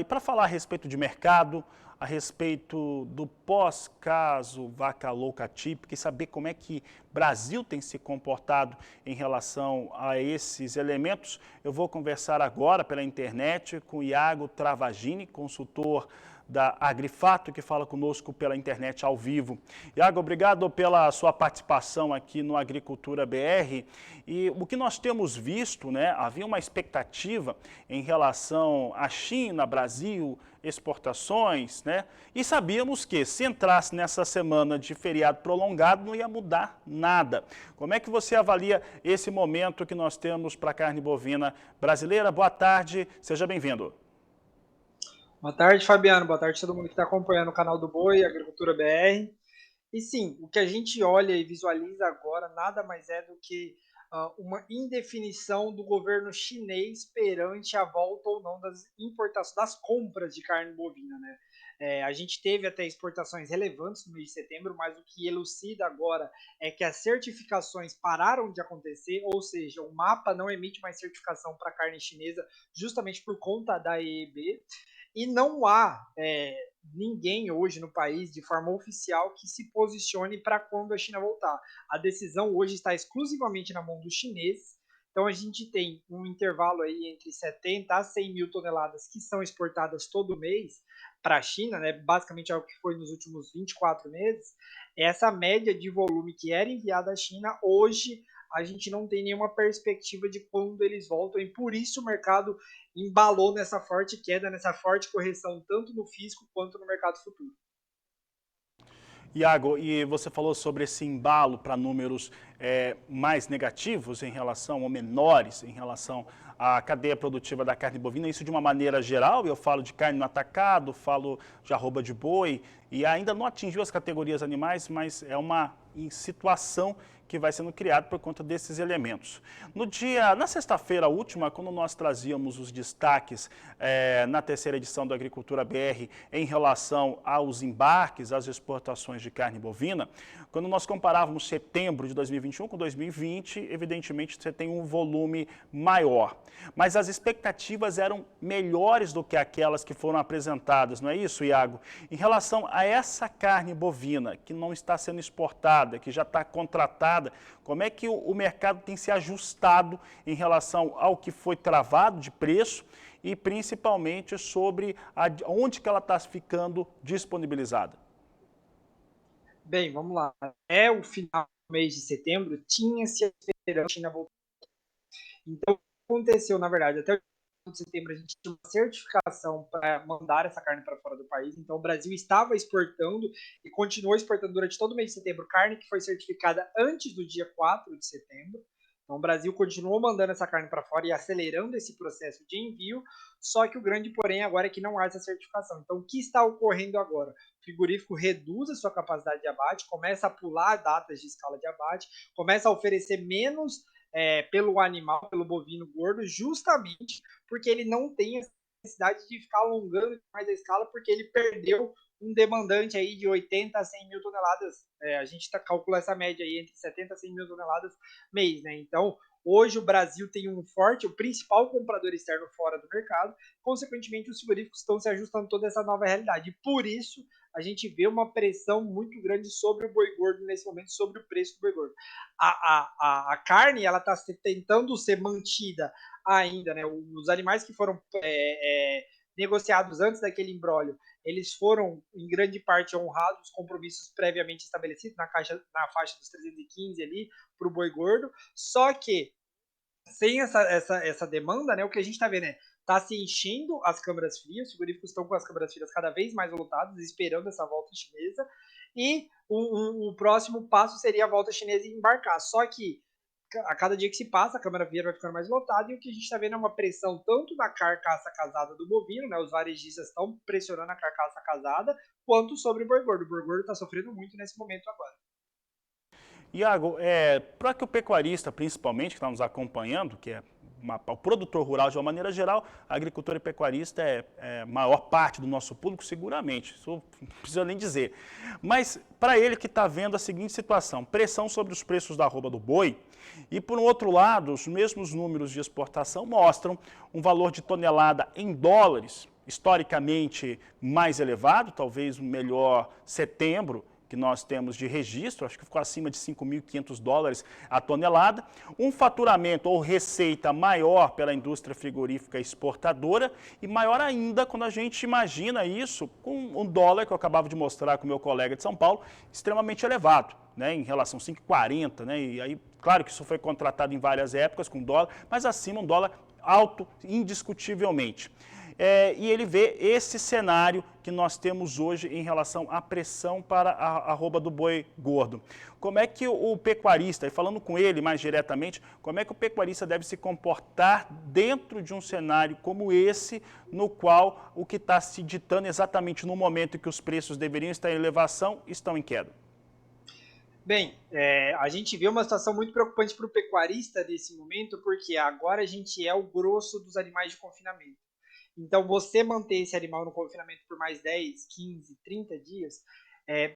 E para falar a respeito de mercado, a respeito do pós-caso Vaca Louca Típica e saber como é que o Brasil tem se comportado em relação a esses elementos, eu vou conversar agora pela internet com Iago Travagini, consultor da Agrifato, que fala conosco pela internet ao vivo. Iago, obrigado pela sua participação aqui no Agricultura BR. E o que nós temos visto, né, havia uma expectativa em relação à China, Brasil, exportações, né? E sabíamos que se entrasse nessa semana de feriado prolongado não ia mudar nada. Como é que você avalia esse momento que nós temos para a carne bovina brasileira? Boa tarde, seja bem-vindo. Boa tarde, Fabiano. Boa tarde a todo mundo que está acompanhando o canal do Boi, Agricultura BR. E sim, o que a gente olha e visualiza agora nada mais é do que uma indefinição do governo chinês perante a volta ou não das importações, das compras de carne bovina, né? A gente teve até exportações relevantes no mês de setembro, mas o que elucida agora é que as certificações pararam de acontecer, ou seja, o mapa não emite mais certificação para carne chinesa justamente por conta da EEB. E não há ninguém hoje no país, de forma oficial, que se posicione para quando a China voltar. A decisão hoje está exclusivamente na mão dos chineses. Então a gente tem um intervalo aí entre 70 a 100 mil toneladas que são exportadas todo mês para a China, né? Basicamente é o que foi nos últimos 24 meses. Essa média de volume que era enviada à China, hoje a gente não tem nenhuma perspectiva de quando eles voltam, e por isso o mercado embalou nessa forte queda, nessa forte correção, tanto no físico quanto no mercado futuro. Iago, e você falou sobre esse embalo para números mais negativos em relação, ou menores em relação à cadeia produtiva da carne bovina, isso de uma maneira geral, eu falo de carne no atacado, falo de arroba de boi, e ainda não atingiu as categorias animais, mas é uma situação que vai sendo criada por conta desses elementos. Na sexta-feira última, quando nós trazíamos os destaques na terceira edição da Agricultura BR em relação aos embarques, às exportações de carne bovina, quando nós comparávamos setembro de 2021 com 2020, evidentemente você tem um volume maior. Mas as expectativas eram melhores do que aquelas que foram apresentadas, não é isso, Iago? Em relação a essa carne bovina que não está sendo exportada, que já está contratada, como é que o mercado tem se ajustado em relação ao que foi travado de preço e principalmente sobre onde que ela está ficando disponibilizada? Bem, vamos lá. Até o final do mês de setembro, tinha-se a esperança da China voltar. Então, o que aconteceu, na verdade, até o final de setembro, a gente tinha uma certificação para mandar essa carne para fora do país. Então, o Brasil estava exportando e continuou exportando durante todo o mês de setembro carne que foi certificada antes do dia 4 de setembro. Então, o Brasil continuou mandando essa carne para fora e acelerando esse processo de envio, só que o grande porém agora é que não há essa certificação. Então, o que está ocorrendo agora? O frigorífico reduz a sua capacidade de abate, começa a pular datas de escala de abate, começa a oferecer menos pelo animal, pelo bovino gordo, justamente porque ele não tem a necessidade de ficar alongando mais a escala, porque ele perdeu um demandante aí de 80 a 100 mil toneladas. A gente calcula essa média aí entre 70 a 100 mil toneladas mês, né? Então, hoje o Brasil tem um forte, o principal comprador externo fora do mercado, consequentemente os frigoríficos estão se ajustando a toda essa nova realidade. E por isso a gente vê uma pressão muito grande sobre o boi gordo nesse momento, sobre o preço do boi gordo. A carne, ela está tentando ser mantida ainda, né? Os animais que foram negociados antes daquele imbróglio, eles foram, em grande parte, honrados os compromissos previamente estabelecidos na faixa dos 315 ali, para o boi gordo, só que sem essa demanda, né, o que a gente está vendo está se enchendo as câmaras frias, os frigoríficos estão com as câmaras frias cada vez mais lotadas, esperando essa volta chinesa, e o próximo passo seria a volta chinesa e embarcar. Só que a cada dia que se passa, a câmara fria vai ficando mais lotada, e o que a gente está vendo é uma pressão tanto na carcaça casada do bovino, né, os varejistas estão pressionando a carcaça casada, quanto sobre o boi gordo. O boi gordo está sofrendo muito nesse momento agora. Iago, para que o pecuarista, principalmente, que está nos acompanhando, que é o produtor rural de uma maneira geral, agricultor e pecuarista é a maior parte do nosso público, seguramente, isso não precisa nem dizer. Mas para ele que está vendo a seguinte situação, pressão sobre os preços da arroba do boi, e por um outro lado, os mesmos números de exportação mostram um valor de tonelada em dólares historicamente mais elevado, talvez o melhor setembro que nós temos de registro, acho que ficou acima de 5.500 dólares a tonelada, um faturamento ou receita maior pela indústria frigorífica exportadora e maior ainda quando a gente imagina isso com um dólar, que eu acabava de mostrar com o meu colega de São Paulo, extremamente elevado, né, em relação a 5,40, né, e aí, claro que isso foi contratado em várias épocas com dólar, mas acima um dólar alto indiscutivelmente. E ele vê esse cenário que nós temos hoje em relação à pressão para a arroba do boi gordo. Como é que o pecuarista, e falando com ele mais diretamente, como é que o pecuarista deve se comportar dentro de um cenário como esse, no qual o que está se ditando exatamente no momento em que os preços deveriam estar em elevação, estão em queda? Bem, a gente vê uma situação muito preocupante para o pecuarista nesse momento, porque agora a gente é o grosso dos animais de confinamento. Então, você manter esse animal no confinamento por mais 10, 15, 30 dias,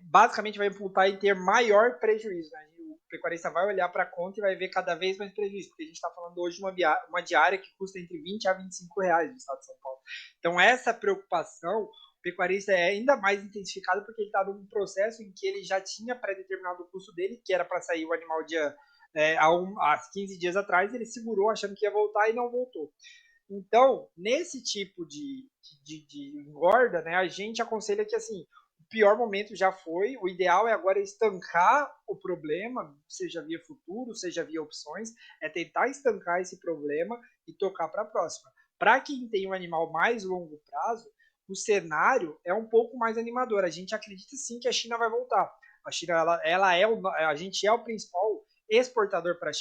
basicamente vai imputar em ter maior prejuízo. Né? O pecuarista vai olhar para a conta e vai ver cada vez mais prejuízo, porque a gente está falando hoje de uma diária que custa entre 20 a 25 reais no estado de São Paulo. Então, essa preocupação, o pecuarista é ainda mais intensificado porque ele está num processo em que ele já tinha pré-determinado o custo dele, que era para sair o animal há 15 dias atrás, ele segurou achando que ia voltar e não voltou. Então, nesse tipo de engorda, né, a gente aconselha que assim, o pior momento já foi, o ideal é agora estancar o problema, seja via futuro, seja via opções, é tentar estancar esse problema e tocar para a próxima. Para quem tem um animal mais longo prazo, o cenário é um pouco mais animador. A gente acredita sim que a China vai voltar. A China, a gente é o principal exportador para a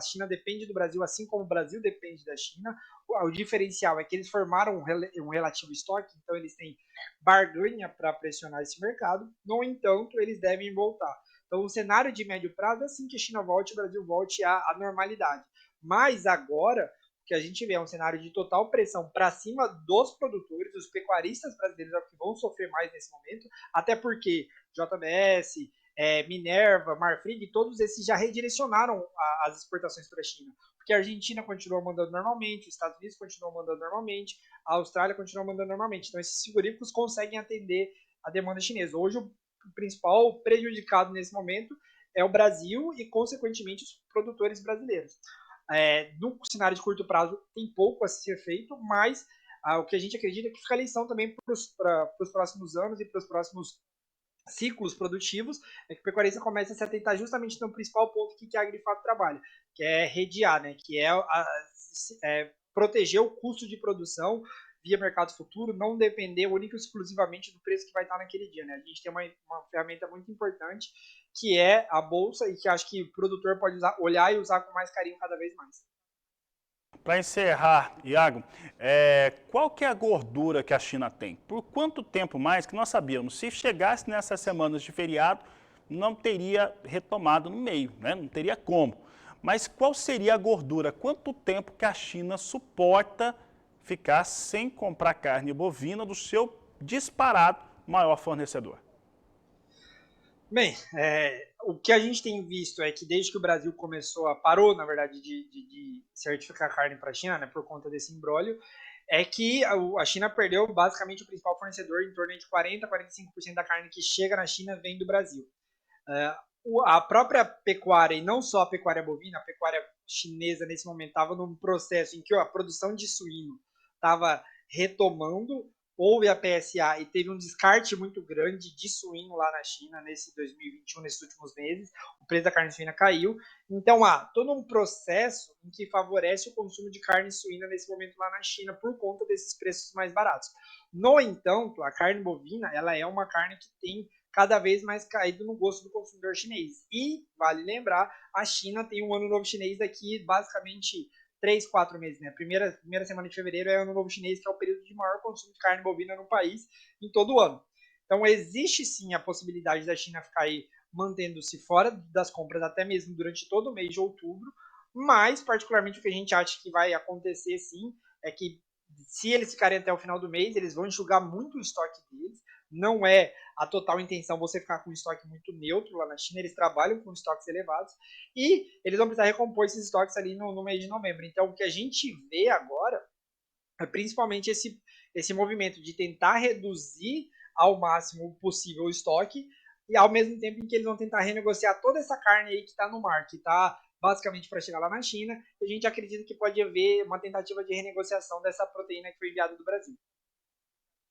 China depende do Brasil, assim como o Brasil depende da China. O diferencial é que eles formaram um relativo estoque, então eles têm barganha para pressionar esse mercado, no entanto, eles devem voltar. Então, o cenário de médio prazo é assim que a China volte, o Brasil volte à normalidade. Mas agora, o que a gente vê é um cenário de total pressão para cima dos produtores, os pecuaristas brasileiros é o que vão sofrer mais nesse momento, até porque JBS, Minerva, Marfrig, todos esses já redirecionaram as exportações para a China. Porque a Argentina continua mandando normalmente, os Estados Unidos continuam mandando normalmente, a Austrália continua mandando normalmente. Então, esses frigoríficos conseguem atender a demanda chinesa. Hoje, o principal prejudicado nesse momento é o Brasil e, consequentemente, os produtores brasileiros. No cenário de curto prazo, tem pouco a ser feito, mas o que a gente acredita é que fica a lição também para os próximos anos e para os próximos ciclos produtivos, é que o pecuarista começa a se atentar justamente no principal ponto que a Agrifato trabalha, que é redear, né? Que é proteger o custo de produção via mercado futuro, não depender única e exclusivamente do preço que vai estar naquele dia. Né? A gente tem uma ferramenta muito importante, que é a bolsa, e que acho que o produtor pode olhar e usar com mais carinho cada vez mais. Para encerrar, Iago, qual que é a gordura que a China tem? Por quanto tempo mais que nós sabíamos? Se chegasse nessas semanas de feriado, não teria retomado no meio, né? Não teria como. Mas qual seria a gordura? Quanto tempo que a China suporta ficar sem comprar carne bovina do seu disparado maior fornecedor? Bem, o que a gente tem visto é que desde que o Brasil parou, na verdade, de certificar carne para a China, né, por conta desse imbróglio, é que a China perdeu basicamente o principal fornecedor, em torno de 40% a 45% da carne que chega na China vem do Brasil. A própria pecuária, e não só a pecuária bovina, a pecuária chinesa nesse momento estava num processo em que a produção de suíno estava retomando, houve a PSA e teve um descarte muito grande de suíno lá na China nesse 2021, nesses últimos meses, o preço da carne suína caiu. Então, todo um processo em que favorece o consumo de carne suína nesse momento lá na China por conta desses preços mais baratos. No entanto, a carne bovina, ela é uma carne que tem cada vez mais caído no gosto do consumidor chinês. E, vale lembrar, a China tem um ano novo chinês daqui basicamente 3, 4 meses, né? Primeira semana de fevereiro é o ano novo chinês, que é o período de maior consumo de carne bovina no país em todo o ano. Então, existe sim a possibilidade da China ficar aí mantendo-se fora das compras até mesmo durante todo o mês de outubro, mas, particularmente, o que a gente acha que vai acontecer sim é que se eles ficarem até o final do mês, eles vão enxugar muito o estoque deles. Não é a total intenção você ficar com um estoque muito neutro lá na China, eles trabalham com estoques elevados e eles vão precisar recompor esses estoques ali no mês de novembro. Então, o que a gente vê agora é principalmente esse movimento de tentar reduzir ao máximo possível o estoque, e ao mesmo tempo em que eles vão tentar renegociar toda essa carne aí que está no mar, que está basicamente para chegar lá na China, a gente acredita que pode haver uma tentativa de renegociação dessa proteína que foi enviada do Brasil.